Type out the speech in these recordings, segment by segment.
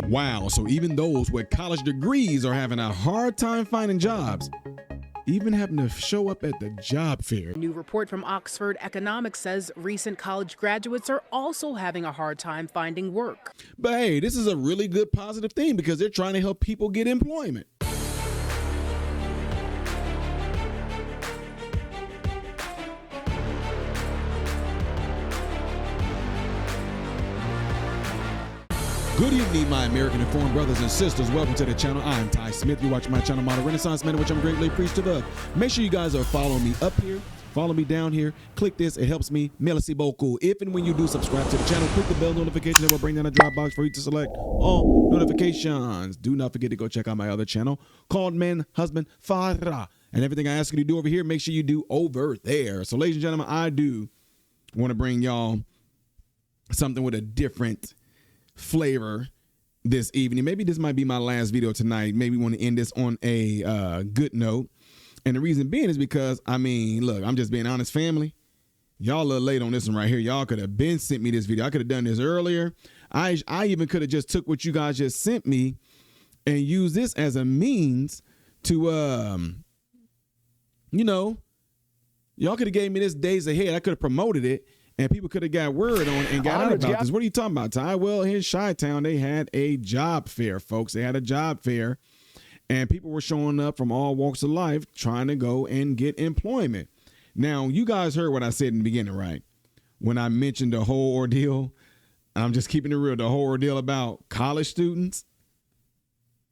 Wow, so even those with college degrees are having a hard time finding jobs, even having to show up at the job fair. A new report from Oxford Economics says recent college graduates are also having a hard time finding work. But hey, this is a really good positive thing because they're trying to help people get employment. Good evening, my American informed brothers and sisters. Welcome to the channel. I'm Ty Smith. You watch my channel, Modern Renaissance Man, which I'm greatly appreciative of. Make sure you guys are following me up here, follow me down here. Click this. It helps me. Merci beaucoup. If and when you do subscribe to the channel, click the bell notification that will bring down a drop box for you to select all notifications. Do not forget to go check out my other channel called Man, Husband, Farah. And everything I ask you to do over here, make sure you do over there. So, ladies and gentlemen, I do want to bring y'all something with a different flavor this evening. Maybe this might be my last video tonight. Maybe want to end this on a good note. And the reason being is because, I mean, look, I'm just being honest, family. Y'all a little late on this one right here. Y'all could have been sent me this video. I could have done this earlier. I even could have just took what you guys just sent me and used this as a means to, you know, y'all could have gave me this days ahead. I could have promoted it. And people could have got word on it and got out about this. What are you talking about, Ty? Well, here in Chi-Town, they had a job fair, folks. They had a job fair, and people were showing up from all walks of life trying to go and get employment. Now, you guys heard what I said in the beginning, right? When I mentioned the whole ordeal, I'm just keeping it real, the whole ordeal about college students,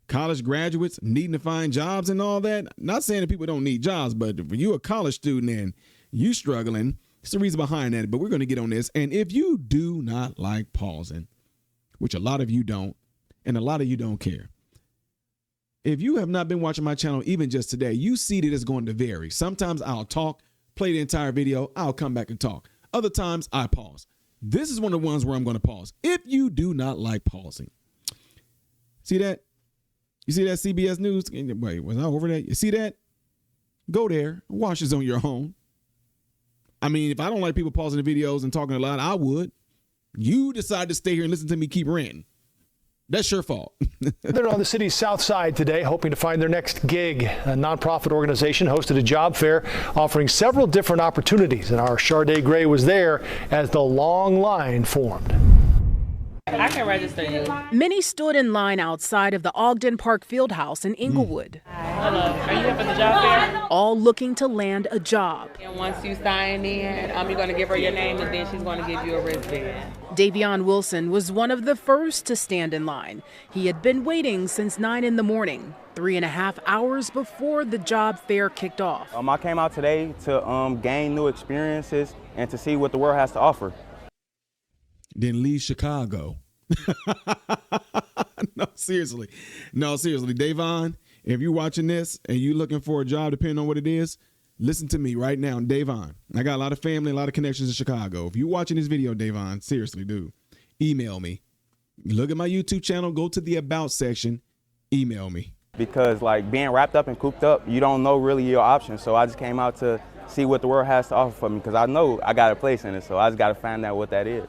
college graduates needing to find jobs and all that. Not saying that people don't need jobs, but if you're a college student and you struggling, it's the reason behind that, but we're going to get on this. And if you do not like pausing, which a lot of you don't, and a lot of you don't care, if you have not been watching my channel even just today, you see that it's going to vary. Sometimes I'll talk, play the entire video, I'll come back and talk. Other times I pause. This is one of the ones where I'm going to pause. If you do not like pausing, see that? You see that CBS News? Wait, was I over that? You see that? Go there, watch this on your own. I mean, if I don't like people pausing the videos and talking a lot, I would. You decide to stay here and listen to me keep ranting. That's your fault. They're on the city's south side today, hoping to find their next gig. A nonprofit organization hosted a job fair offering several different opportunities, and our Sharday Gray was there as the long line formed. I can register you. Many stood in line outside of the Ogden Park Fieldhouse in Inglewood. Hello, are you here for the job fair? All looking to land a job. And once you sign in, you're going to give her your name and then she's going to give you a wristband. Davion Wilson was one of the first to stand in line. He had been waiting since 9 in the morning, 3.5 hours before the job fair kicked off. I came out today to gain new experiences and to see what the world has to offer. Then leave Chicago. No, seriously. Davon, if you're watching this and you're looking for a job, depending on what it is, listen to me right now. Davon, I got a lot of family, a lot of connections in Chicago. If you're watching this video, Davon, seriously, dude, email me. Look at my YouTube channel, go to the About section, email me. Because like being wrapped up and cooped up, you don't know really your options. So I just came out to see what the world has to offer for me because I know I got a place in it. So I just got to find out what that is.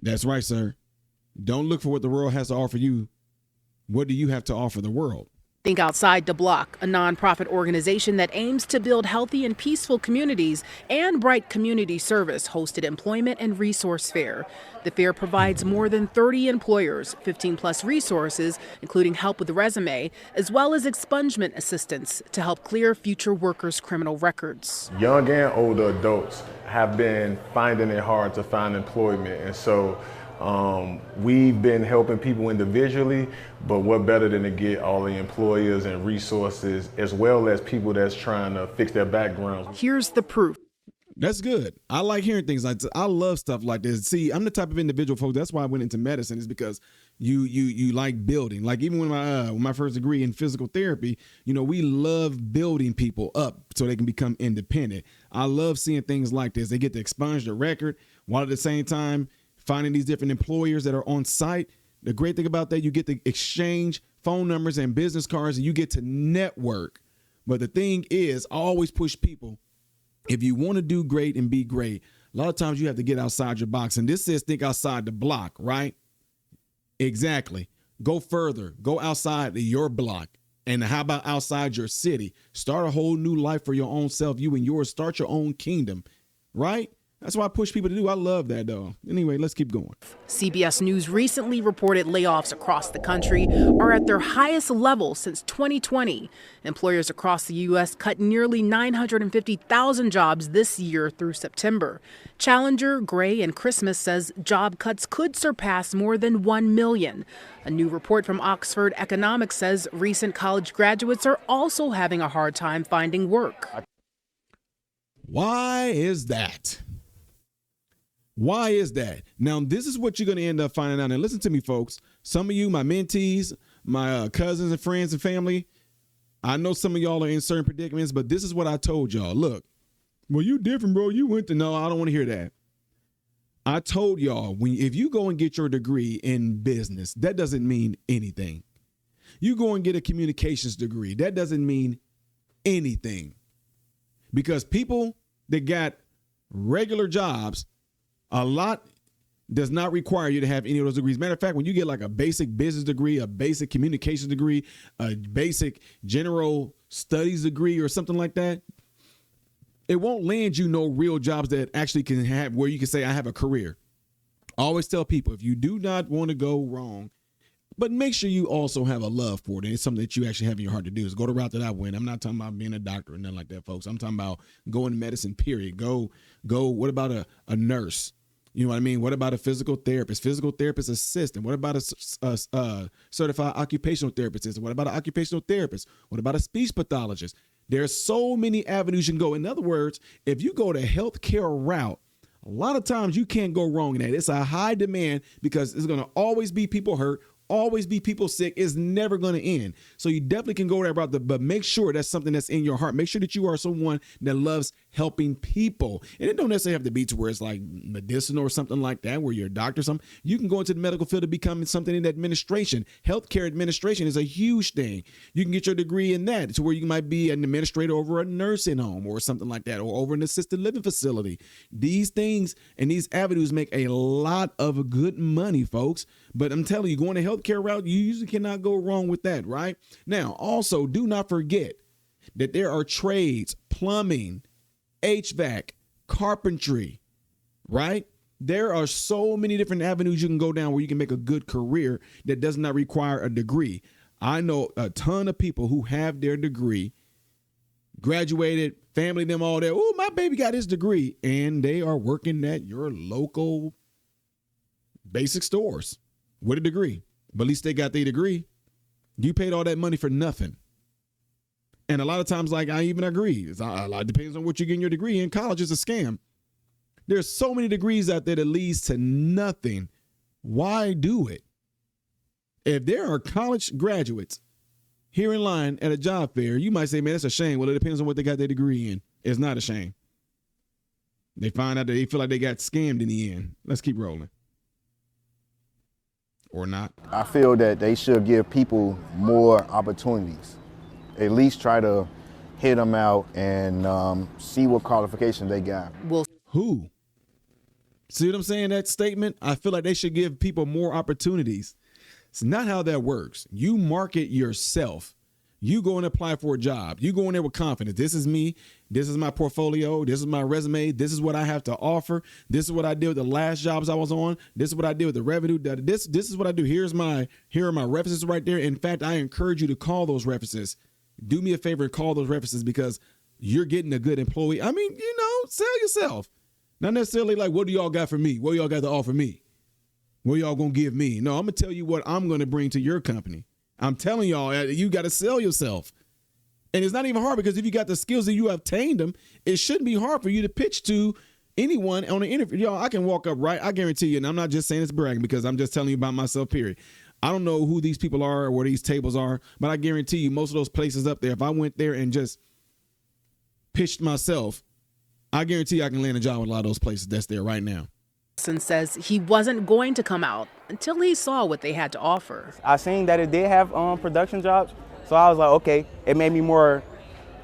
That's right, sir. Don't look for what the world has to offer you. What do you have to offer the world? Think Outside the Block, a nonprofit organization that aims to build healthy and peaceful communities, and Bright Community Service hosted Employment and Resource Fair. The fair provides more than 30 employers, 15+ resources, including help with the resume, as well as expungement assistance to help clear future workers' criminal records. Young and older adults have been finding it hard to find employment, and so we've been helping people individually, but what better than to get all the employers and resources as well as people that's trying to fix their backgrounds. Here's the proof. That's good. I like hearing things like this. I love stuff like this. See, I'm the type of individual, folks. That's why I went into medicine, is because you like building. Like even when my first degree in physical therapy, you know, we love building people up so they can become independent. I love seeing things like this. They get to expunge the record while at the same time finding these different employers that are on site. The great thing about that, you get to exchange phone numbers and business cards, and you get to network. But the thing is, I always push people, if you want to do great and be great, a lot of times you have to get outside your box. And this says think outside the block, right? Exactly. Go further. Go outside your block. And how about outside your city? Start a whole new life for your own self, you and yours. Start your own kingdom, right? That's what I push people to do. I love that, though. Anyway, let's keep going. CBS News recently reported layoffs across the country are at their highest level since 2020. Employers across the U.S. cut nearly 950,000 jobs this year through September. Challenger, Gray, and Christmas says job cuts could surpass more than 1 million. A new report from Oxford Economics says recent college graduates are also having a hard time finding work. Why is that? Why is that? Now, this is what you're going to end up finding out. And listen to me, folks. Some of you, my mentees, my cousins and friends and family, I know some of y'all are in certain predicaments, but this is what I told y'all. Look, well, you different, bro. You went to, no, I don't want to hear that. I told y'all, if you go and get your degree in business, that doesn't mean anything. You go and get a communications degree, that doesn't mean anything. Because people that got regular jobs, a lot does not require you to have any of those degrees. Matter of fact, when you get like a basic business degree, a basic communications degree, a basic general studies degree or something like that, it won't land you no real jobs that actually can have where you can say, I have a career. I always tell people, if you do not want to go wrong, but make sure you also have a love for it. And it's something that you actually have in your heart to do is go the route that I went. I'm not talking about being a doctor or nothing like that, folks. I'm talking about going to medicine, period. Go. What about a nurse? You know what I mean? What about a physical therapist assistant? What about a certified occupational therapist? What about an occupational therapist? What about a speech pathologist? There's so many avenues you can go. In other words, if you go the healthcare route, a lot of times you can't go wrong in that. It's a high demand because there's going to always be people hurt, always be people sick. It's never going to end. So you definitely can go that route, but make sure that's something that's in your heart. Make sure that you are someone that loves helping people. And it don't necessarily have to be to where it's like medicinal or something like that, where you're a doctor or something. You can go into the medical field to become something in administration. Healthcare administration is a huge thing. You can get your degree in that to where you might be an administrator over a nursing home or something like that, or over an assisted living facility. These things and these avenues make a lot of good money, folks. But I'm telling you, going the healthcare route, you usually cannot go wrong with that, right? Now, also, do not forget that there are trades, plumbing, HVAC, carpentry, right? There are so many different avenues you can go down where you can make a good career that does not require a degree. I know a ton of people who have their degree, graduated, family, them all there. Oh, my baby got his degree, and they are working at your local basic stores with a degree. But at least they got their degree. You paid all that money for nothing. And a lot of times, like, I even agree. It depends on what you're getting your degree in. College is a scam. There's so many degrees out there that leads to nothing. Why do it? If there are college graduates here in line at a job fair, you might say, man, that's a shame. Well, it depends on what they got their degree in. It's not a shame. They find out that they feel like they got scammed in the end. Let's keep rolling. Or not. I feel that they should give people more opportunities. At least try to hit them out and see what qualifications they got. Who? See what I'm saying? That statement? I feel like they should give people more opportunities. It's not how that works. You market yourself. You go and apply for a job. You go in there with confidence. This is me. This is my portfolio. This is my resume. This is what I have to offer. This is what I did with the last jobs I was on. This is what I did with the revenue. This is what I do. Here are my references right there. In fact, I encourage you to call those references. Do me a favor and call those references because you're getting a good employee. I mean, sell yourself. Not necessarily like, what do y'all got for me? What do y'all got to offer me? What y'all going to give me? No, I'm going to tell you what I'm going to bring to your company. I'm telling y'all, you got to sell yourself. And it's not even hard because if you got the skills and you obtained them, it shouldn't be hard for you to pitch to anyone on an interview. Y'all, I can walk up, right? I guarantee you, and I'm not just saying it's bragging because I'm just telling you about myself, period. I don't know who these people are or where these tables are, but I guarantee you most of those places up there, if I went there and just pitched myself, I guarantee I can land a job with a lot of those places that's there right now. Says he wasn't going to come out until he saw what they had to offer. I seen that it did have production jobs, so I was like, okay, it made me more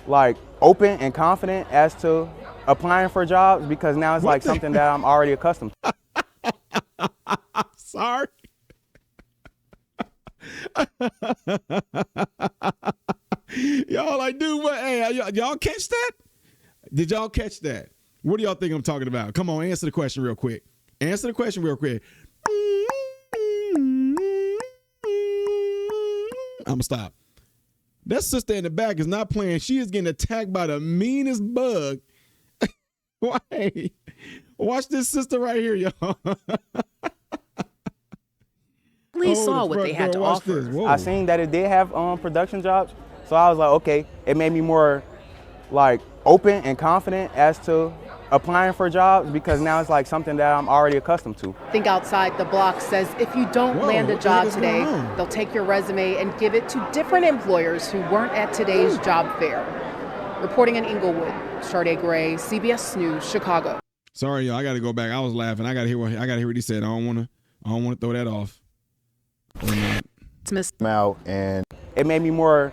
like open and confident as to applying for jobs because now it's like something that I'm already accustomed to. Sorry. Y'all like, dude, what? Hey, y'all catch that? Did y'all catch that? What do y'all think I'm talking about? Come on, answer the question real quick. Answer the question real quick. I'm gonna stop. That sister in the back is not playing. She is getting attacked by the meanest bug. Why? Watch this sister right here, y'all. Police saw what they had to offer. I seen that it did have production jobs, so I was like, okay, it made me more like open and confident as to applying for jobs because now it's like something that I'm already accustomed to. Think Outside the Block says if you don't land a job today, they'll take your resume and give it to different employers who weren't at today's job fair. Reporting in Inglewood, Sade Gray, CBS News, Chicago. Sorry, y'all. I got to go back. I was laughing. I got to hear what he said. I don't want to throw that off. Out and it made me more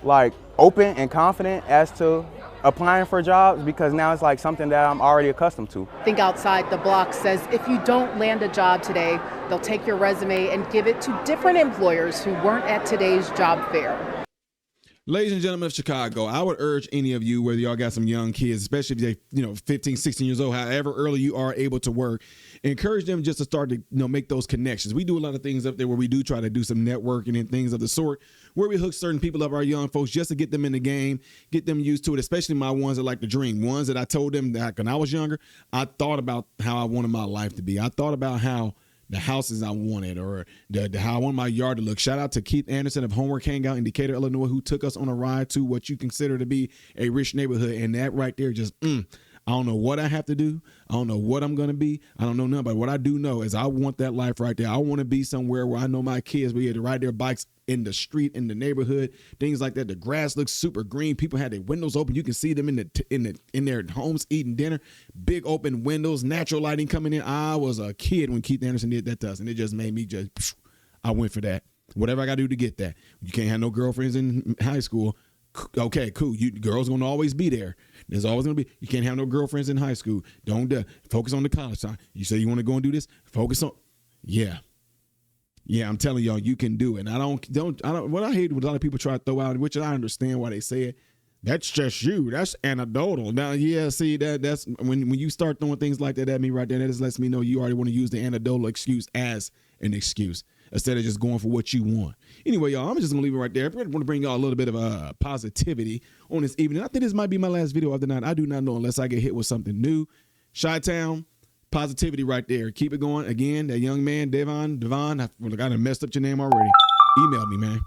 like open and confident as to applying for jobs because now it's like something that I'm already accustomed to. Think Outside the Block says if you don't land a job today, they'll take your resume and give it to different employers who weren't at today's job fair. Ladies and gentlemen of Chicago, I would urge any of you, whether y'all got some young kids, especially if they, 15, 16 years old, however early you are able to work, encourage them just to start to, make those connections. We do a lot of things up there where we do try to do some networking and things of the sort, where we hook certain people up, our young folks, just to get them in the game, get them used to it, especially my ones that like to dream, ones that I told them that when I was younger, I thought about how I wanted my life to be. I thought about how the houses I wanted or how I want my yard to look. Shout out to Keith Anderson of Homework Hangout in Decatur, Illinois, who took us on a ride to what you consider to be a rich neighborhood. And that right there just, I don't know what I have to do. I don't know what I'm going to be. I don't know nothing. But what I do know is I want that life right there. I want to be somewhere where I know my kids will be able to ride their bikes in the street, in the neighborhood, things like that. The grass looks super green. People had their windows open. You can see them in their homes eating dinner. Big open windows, natural lighting coming in. I was a kid when Keith Anderson did that to us, and it just made me I went for that. Whatever I got to do to get that. You can't have no girlfriends in high school. Okay, cool. Girls going to always be there. There's always going to be. You can't have no girlfriends in high school. Don't focus on the college time. You say you want to go and do this? Focus on. Yeah, I'm telling y'all, you can do it. And I don't. What I hate when a lot of people try to throw out, which I understand why they say it. That's just you. That's anecdotal. Now, yeah, see that's when you start throwing things like that at me right there. That just lets me know you already want to use the anecdotal excuse as an excuse instead of just going for what you want. Anyway, y'all, I'm just gonna leave it right there. I want to bring y'all a little bit of positivity on this evening. I think this might be my last video of the night. I do not know unless I get hit with something new. Chi-Town. Positivity right there. Keep it going. Again, that young man, Devon, I done messed up your name already. Email me, man.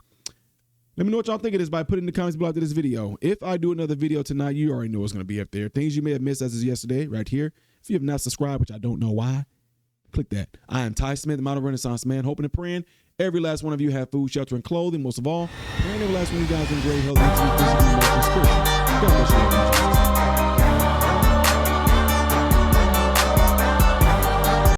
Let me know what y'all think of this by putting in the comments below after this video. If I do another video tonight, you already know what's going to be up there. Things you may have missed as of yesterday, right here. If you have not subscribed, which I don't know why, click that. I am Ty Smith, the Model Renaissance Man, hoping and praying every last one of you have food, shelter, and clothing. Most of all, praying every last one of you guys in great health, mentally, physically, emotionally, spiritually. God bless you.